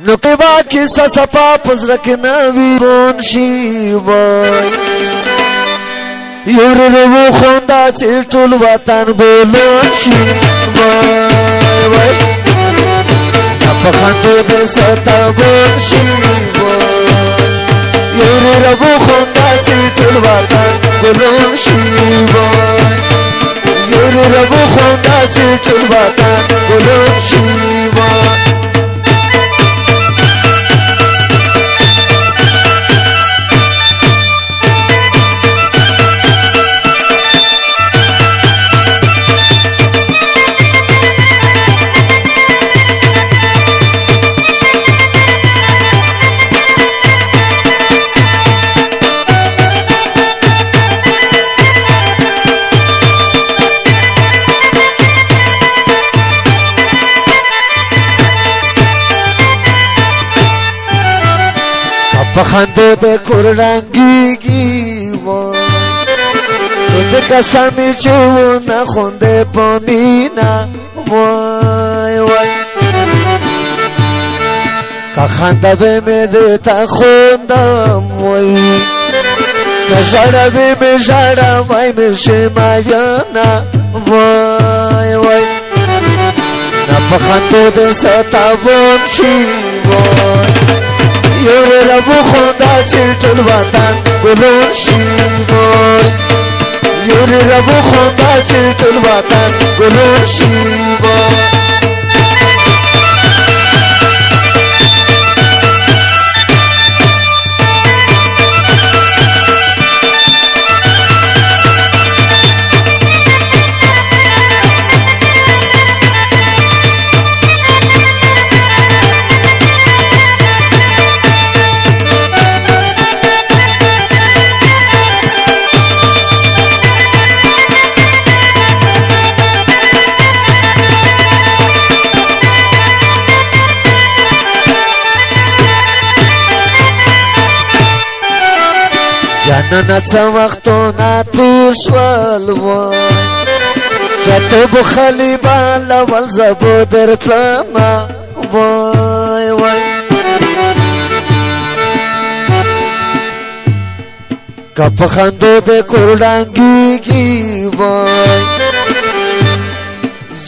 نقبا کیسا سپا پزرک نوی رون شی وای یور رو خوندا چې ټول وطن بولون شي وای وای په خندو د ستابون شي وای یور رو خوندا چې ټول وطن بولون شي وای یور رو خوندا چې ټول وطن بولون شي وای پخندو د کورډنګيږي وای د قسمي چونه خونده پمینا وای وای کا خنده به مې د تا خوندم وای کا ژړه به مې ژړه وای مې شمایانا وای وای نه پخندو د ستاون شي وای یور ربو خوندا چې ټول وطن ګلون شي وای یور ربو خوندا چې ټول وطن ګلون شي وای جانانا څه وختونه تیر شول وای چې ته بخلي بالول زبو درتلمه وای وای که په خندو د کورډنګيږي وای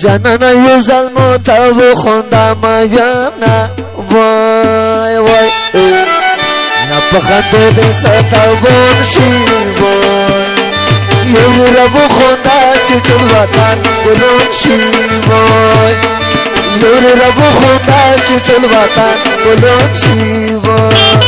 جانانا یو ځل مو ته وخونده میانه وای وای پخندو د ستاون شي وای یور ربو خوندا چې ټول وطن ګلون شي وای یور ربو خوندا چې ټول وطن ګلون شي وای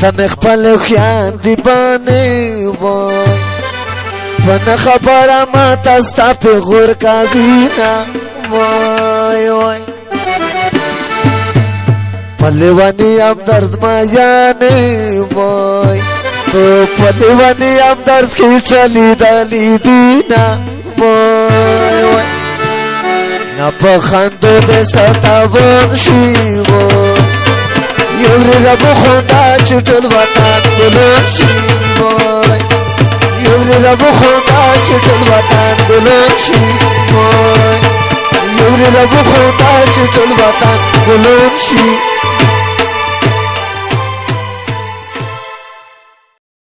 ماته مې خپل خیال دی باندې وای په خبره ماته ستا پیغور کاوینا وای وای په لیوانی ام درد مایانې وای تو په لیوانی ام درد کې چلی دلی دینا وای وای نه په خندو د ستاون شي وای یور ربو خوندا چې ټول وطن ګلون شي وای یور ربو خوندا چې ټول وطن ګلون شي وای یور ربو خوندا چې ټول وطن ګلون شي